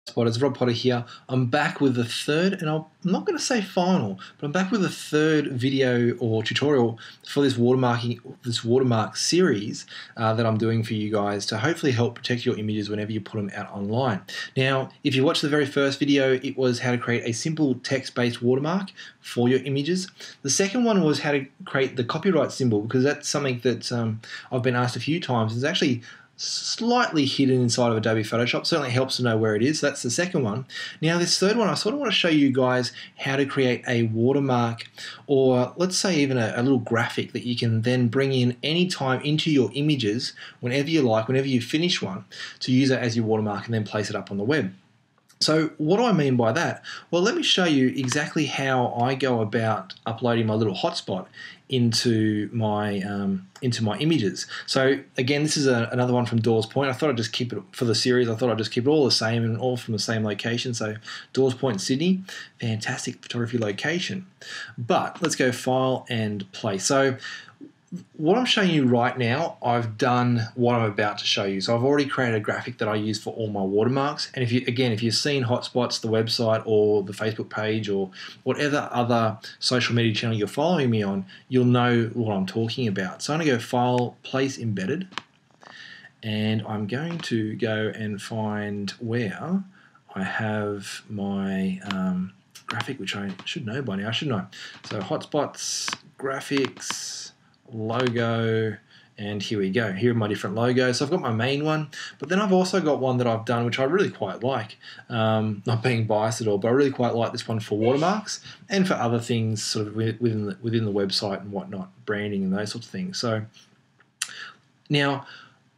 Spotters, Rob Potter here. I'm back with the third, and I'm not going to say final, but I'm back with the third video or tutorial for this watermark series that I'm doing for you guys to hopefully help protect your images whenever you put them out online. Now, if you watched the very first video, it was how to create a simple text-based watermark for your images. The second one was how to create the copyright symbol, because that's something that I've been asked a few times. It's actually slightly hidden inside of Adobe Photoshop. Certainly helps to know where it is. So that's the second one. Now this third one, I sort of want to show you guys how to create a watermark, or let's say even a little graphic that you can then bring in anytime into your images whenever you like, whenever you finish one, to use it as your watermark and then place it up on the web. So what do I mean by that? Well, let me show you exactly how I go about uploading my little hotspot into my images. So again, this is another one from Dawes Point. I thought I'd just keep it for the series. I thought I'd just keep it all the same and all from the same location. So Dawes Point, Sydney, fantastic photography location. But let's go File and Play. So what I'm showing you right now, I've done what I'm about to show you. So I've already created a graphic that I use for all my watermarks. And if you've seen Hotspots, the website or the Facebook page or whatever other social media channel you're following me on, you'll know what I'm talking about. So I'm going to go File, Place Embedded. And I'm going to go and find where I have my graphic, which I should know by now, shouldn't I? So Hotspots, Graphics, logo, and here we go. Here are my different logos. So I've got my main one, but then I've also got one that I've done which I really quite like. Not being biased at all, but I really quite like this one for watermarks and for other things sort of within the website and whatnot, branding and those sorts of things. So now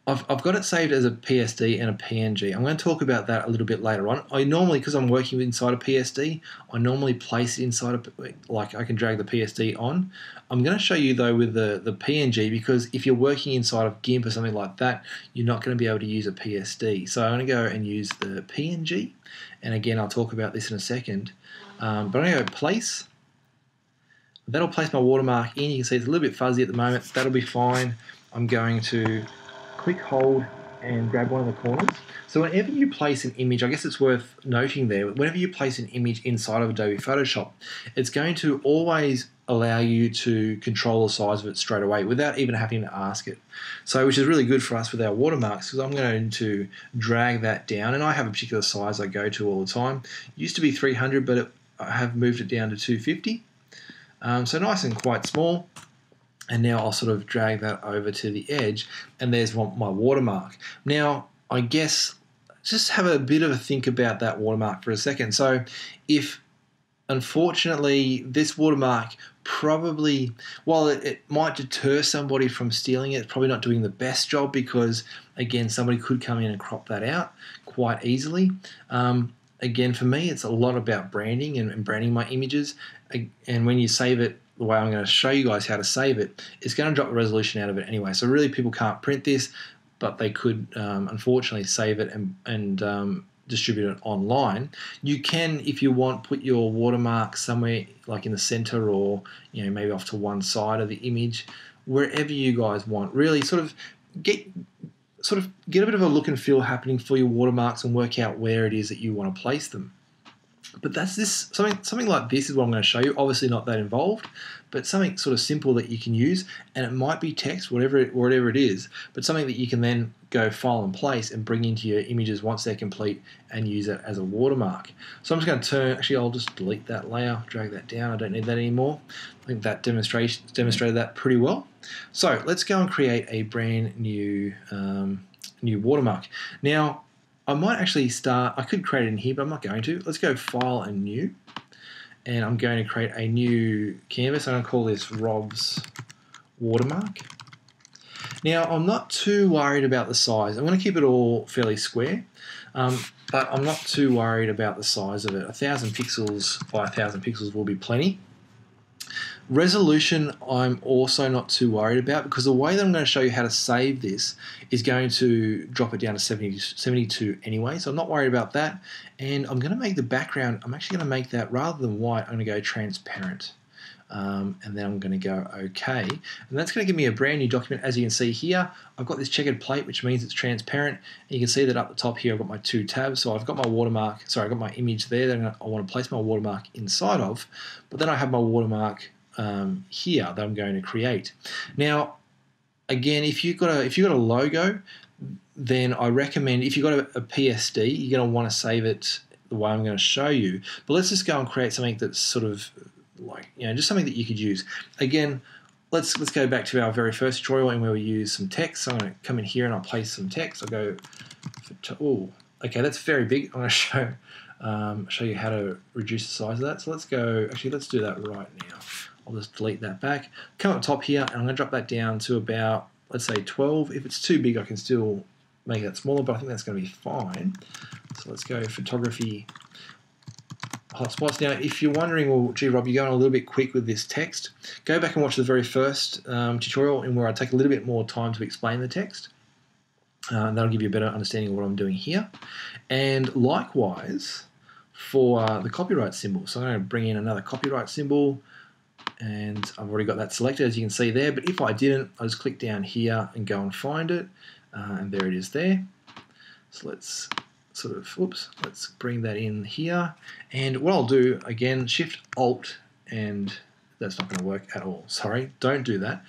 I've got it saved as a PSD and a PNG. I'm going to talk about that a little bit later on. I normally, because I'm working inside a PSD, I normally place it inside like I can drag the PSD on. I'm going to show you though with the PNG, because if you're working inside of GIMP or something like that, you're not going to be able to use a PSD. So I'm going to go and use the PNG. And again, I'll talk about this in a second. But I'm going to go Place. That'll place my watermark in. You can see it's a little bit fuzzy at the moment. That'll be fine. I'm going to click hold and grab one of the corners. So whenever you place an image, I guess it's worth noting there, whenever you place an image inside of Adobe Photoshop, it's going to always allow you to control the size of it straight away without even having to ask it. So which is really good for us with our watermarks, because I'm going to drag that down, and I have a particular size I go to all the time. It used to be 300, but I have moved it down to 250. So nice and quite small. And now I'll sort of drag that over to the edge, and there's my watermark. Now, I guess just have a bit of a think about that watermark for a second. So if, unfortunately, this watermark probably, while it might deter somebody from stealing it, it's probably not doing the best job, because, again, somebody could come in and crop that out quite easily. Again, for me, it's a lot about branding and branding my images. And when you save it, the way I'm going to show you guys how to save it, it's going to drop the resolution out of it anyway. So really people can't print this, but they could unfortunately save it and distribute it online. You can, if you want, put your watermark somewhere like in the center, or maybe off to one side of the image, wherever you guys want. Really sort of get a bit of a look and feel happening for your watermarks and work out where it is that you want to place them. But that's something like this is what I'm going to show you. Obviously not that involved, but something sort of simple that you can use, and it might be text, whatever it is, but something that you can then go File and Place and bring into your images once they're complete and use it as a watermark. So I'm just going to actually I'll just delete that layer, drag that down. I don't need that anymore. I think that demonstrated that pretty well. So let's go and create a brand new watermark. Now, I might actually I could create it in here, but I'm not going to. Let's go File and New. And I'm going to create a new canvas. I'm going to call this Rob's Watermark. Now, I'm not too worried about the size. I'm going to keep it all fairly square, but I'm not too worried about the size of it. 1,000 pixels by 1,000 pixels will be plenty. Resolution, I'm also not too worried about, because the way that I'm going to show you how to save this is going to drop it down to 72 anyway, so I'm not worried about that. And I'm going to make the background, I'm actually going to make that, rather than white, I'm going to go transparent. and then I'm going to go OK. And that's going to give me a brand new document. As you can see here, I've got this checkered plate, which means it's transparent. And you can see that up the top here, I've got my 2 tabs. So I've got my watermark, sorry, I've got my image there that I want to place my watermark inside of. But then I have my watermark here that I'm going to create. Now, again, if you've got a logo, then I recommend, if you've got a PSD, you're going to want to save it the way I'm going to show you. But let's just go and create something that's sort of like, just something that you could use. Again, let's go back to our very first tutorial and where we use some text. So I'm going to come in here and I'll place some text. I'll go, oh, okay, that's very big. I'm going to show you how to reduce the size of that. So let's go, actually, let's do that right now. I'll just delete that back. Come up top here, and I'm going to drop that down to about, let's say 12. If it's too big, I can still make that smaller, but I think that's going to be fine. So let's go photography hotspots. Now, if you're wondering, well, gee, Rob, you're going a little bit quick with this text, go back and watch the very first tutorial in where I take a little bit more time to explain the text. That'll give you a better understanding of what I'm doing here. And likewise for the copyright symbol. So I'm going to bring in another copyright symbol, and I've already got that selected, as you can see there. But if I didn't, I just click down here and go and find it, and there it is there. So let's sort of, whoops, let's bring that in here. And what I'll do, again, Shift Alt, and that's not going to work at all. Sorry, don't do that.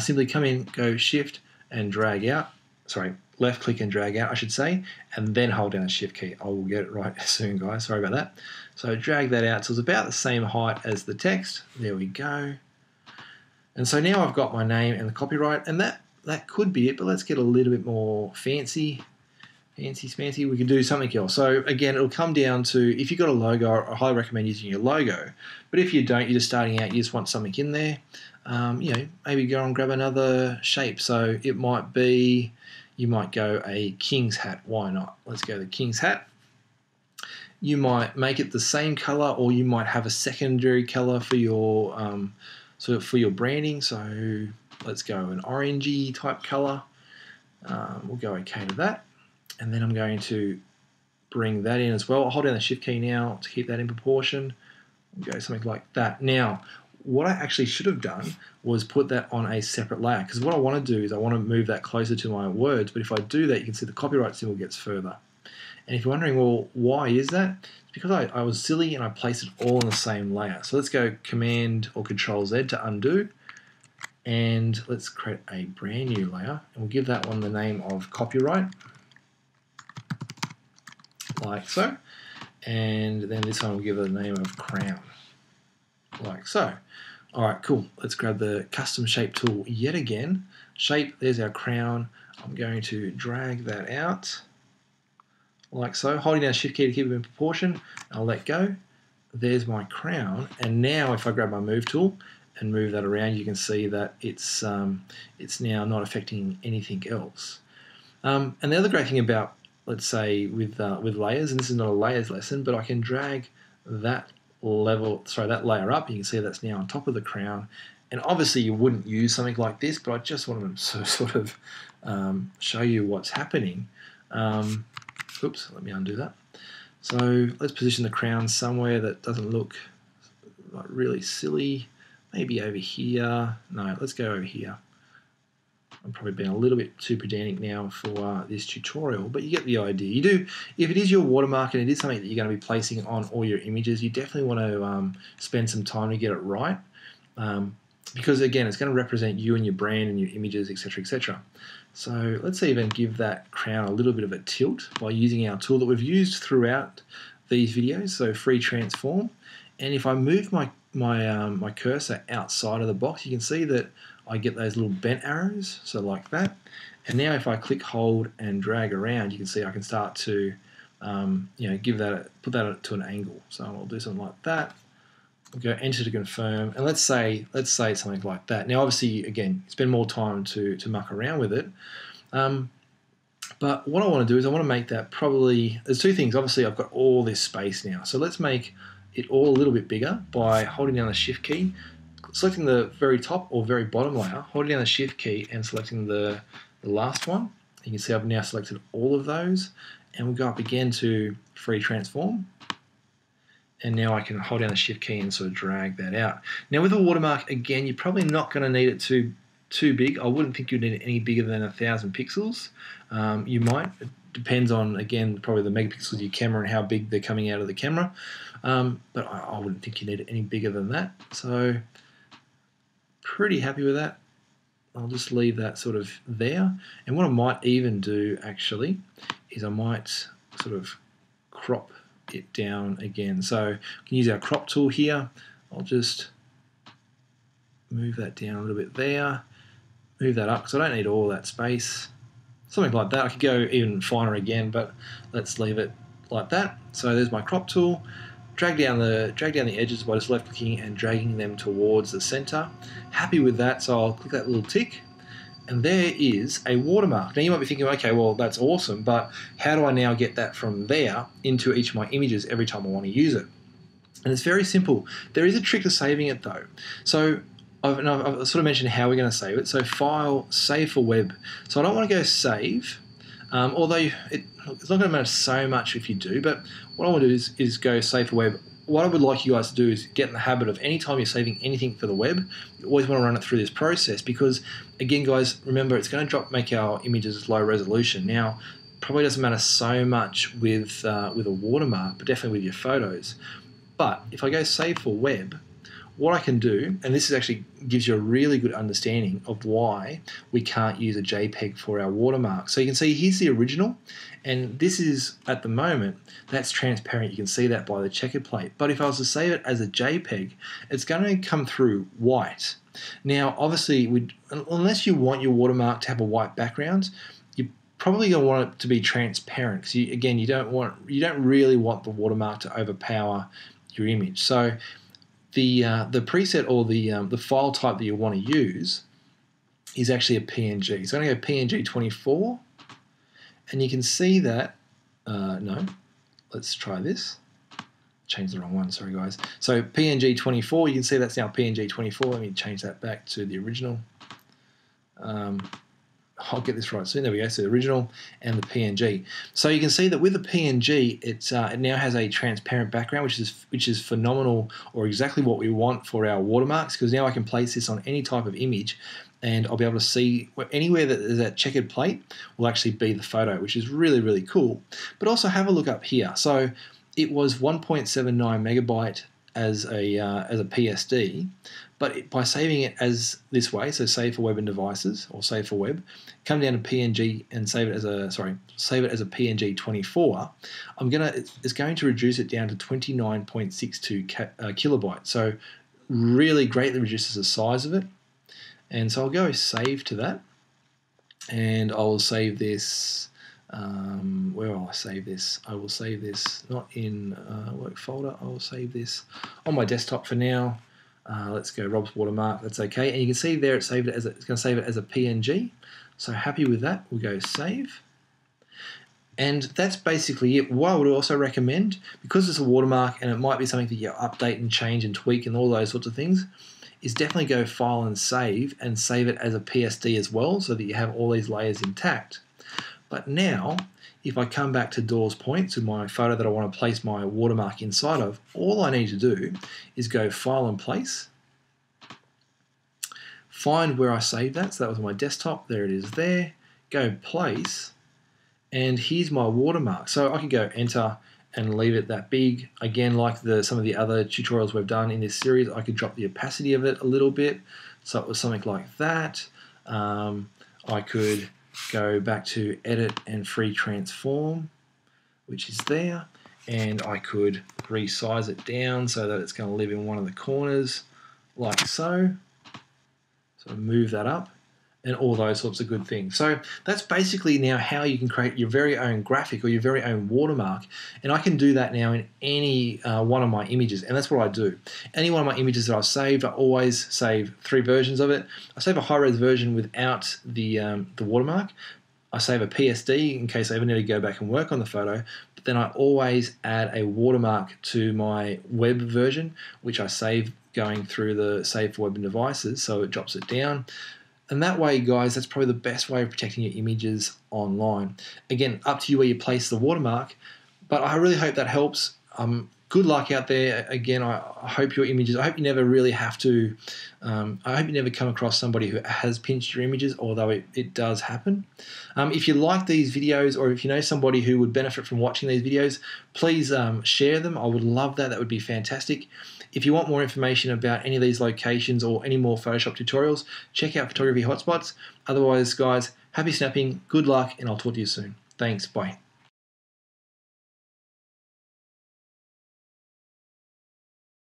Simply come in, go Shift and drag out. Sorry, left click and drag out, I should say, and then hold down the Shift key. I will get it right soon, guys. Sorry about that. So drag that out so it's about the same height as the text. There we go. And so now I've got my name and the copyright, and that could be it, but let's get a little bit more fancy. Fancy. We can do something else. So again, it'll come down to, if you've got a logo, I highly recommend using your logo. But if you don't, you're just starting out, you just want something in there. Maybe go and grab another shape. So it might be, you might go a king's hat. Why not? Let's go the king's hat. You might make it the same color, or you might have a secondary color for your for your branding. So let's go an orangey type color. We'll go okay to that. And then I'm going to bring that in as well. I'll hold down the Shift key now to keep that in proportion. We'll go something like that. Now, what I actually should have done was put that on a separate layer, because what I want to do is I want to move that closer to my words, but if I do that, you can see the copyright symbol gets further. And if you're wondering, well, why is that? It's because I was silly and I placed it all in the same layer. So let's go Command or Control Z to undo, and let's create a brand new layer, and we'll give that one the name of copyright. Like so, and then this one will give it the name of crown, like so. All right, cool. Let's grab the custom shape tool yet again. Shape, there's our crown. I'm going to drag that out, like so, holding down Shift key to keep it in proportion. I'll let go. There's my crown, and now if I grab my move tool and move that around, you can see that it's now not affecting anything else. And the other great thing about, let's say with layers, and this is not a layers lesson, but I can drag that layer up. You can see that's now on top of the crown. And obviously you wouldn't use something like this, but I just wanted to sort of show you what's happening. Oops, let me undo that. So let's position the crown somewhere that doesn't look like really silly. Maybe over here. No, let's go over here. I'm probably being a little bit too pedantic now for this tutorial, but you get the idea. You do, if it is your watermark and it is something that you're going to be placing on all your images, you definitely want to spend some time to get it right, because again, it's going to represent you and your brand and your images, etc., etc. So let's even give that crown a little bit of a tilt by using our tool that we've used throughout these videos, so Free Transform. And if I move my cursor outside of the box, you can see that I get those little bent arrows, so like that. And now if I click, hold, and drag around, you can see I can start to, put that to an angle. So I'll do something like that. We'll go enter to confirm, and let's say something like that. Now, obviously, again, spend more time to muck around with it. But what I want to do is I want to make that probably, there's two things. Obviously, I've got all this space now, so let's make it all a little bit bigger by holding down the Shift key, selecting the very top or very bottom layer, holding down the Shift key and selecting the last one. You can see I've now selected all of those, and we'll go up again to Free Transform. And now I can hold down the Shift key and sort of drag that out. Now with a watermark, again, you're probably not going to need it too big. I wouldn't think you'd need it any bigger than 1,000 pixels. You might. It depends on, again, probably the megapixels of your camera and how big they're coming out of the camera. But I wouldn't think you need it any bigger than that. So pretty happy with that. I'll just leave that sort of there. And what I might even do actually is I might sort of crop it down again. So we can use our crop tool here. I'll just move that down a little bit there. Move that up because I don't need all that space. Something like that. I could go even finer again, but let's leave it like that. So there's my crop tool. Drag down the edges by just left clicking and dragging them towards the center. Happy with that, so I'll click that little tick, and there is a watermark. Now you might be thinking, okay, well that's awesome, but how do I now get that from there into each of my images every time I want to use it? And it's very simple. There is a trick to saving it though. So I've sort of mentioned how we're going to save it. So File, Save for Web. So I don't want to go Save, although it's not going to matter so much if you do, but what I want to do is go Save for Web. What I would like you guys to do is get in the habit of anytime you're saving anything for the web, you always want to run it through this process because, again, guys, remember it's going to make our images low resolution. Now, probably doesn't matter so much with a watermark, but definitely with your photos. But if I go Save for Web, what I can do, and this actually gives you a really good understanding of why we can't use a JPEG for our watermark. So you can see here's the original, and this is, at the moment, that's transparent. You can see that by the checkered plate. But if I was to save it as a JPEG, it's going to come through white. Now, obviously, unless you want your watermark to have a white background, you're probably going to want it to be transparent because, again, you don't really want the watermark to overpower your image. So the preset or the file type that you want to use is actually a PNG. So I'm going to go PNG 24, and you can see that, no, let's try this. Change the wrong one, sorry guys. So PNG 24, you can see that's now PNG 24. Let me change that back to the original. I'll get this right soon. There we go. So the original and the PNG. So you can see that with the PNG, it now has a transparent background, which is phenomenal, or exactly what we want for our watermarks. Because now I can place this on any type of image, and I'll be able to see anywhere that there's that checkered plate will actually be the photo, which is really, really cool. But also have a look up here. So it was 1.79 megabyte as a PSD, but by saving it as this way, so save for web and devices, or save for web, come down to PNG and save it as a PNG 24. It's going to reduce it down to 29.62 kilobytes. So really greatly reduces the size of it. And so I'll go save to that, and I'll save this. Where will I save this? I will save this not in work folder. I will save this on my desktop for now. Let's go Rob's watermark. That's okay. And you can see there it's going to save it as a PNG. So happy with that. We'll go save. And that's basically it. What I would also recommend, because it's a watermark and it might be something that you update and change and tweak and all those sorts of things, is definitely go File and save it as a PSD as well, so that you have all these layers intact. But now, if I come back to Dawes Point, to my photo that I want to place my watermark inside of, all I need to do is go File and Place, find where I saved that, so that was my desktop, there it is there, go Place, and here's my watermark. So I can go Enter and leave it that big. Again, like some of the other tutorials we've done in this series, I could drop the opacity of it a little bit, so it was something like that. I could go back to Edit and Free Transform, which is there, and I could resize it down so that it's going to live in one of the corners, like so. So move that up, and all those sorts of good things. So that's basically now how you can create your very own graphic or your very own watermark, and I can do that now in any one of my images, and that's what I do. Any one of my images that I've saved, I always save 3 versions of it. I save a high-res version without the watermark. I save a PSD in case I ever need to go back and work on the photo, but then I always add a watermark to my web version, which I save going through the Save for Web and Devices, so it drops it down. And that way, guys, that's probably the best way of protecting your images online. Again, up to you where you place the watermark, but I really hope that helps. Good good luck out there. Again, I hope your images, I hope you never really have to, I hope you never come across somebody who has pinched your images, although it does happen. If you like these videos, or if you know somebody who would benefit from watching these videos, please share them. I would love that. That would be fantastic. If you want more information about any of these locations or any more Photoshop tutorials, check out Photography Hotspots. Otherwise, guys, happy snapping, good luck, and I'll talk to you soon. Thanks, bye.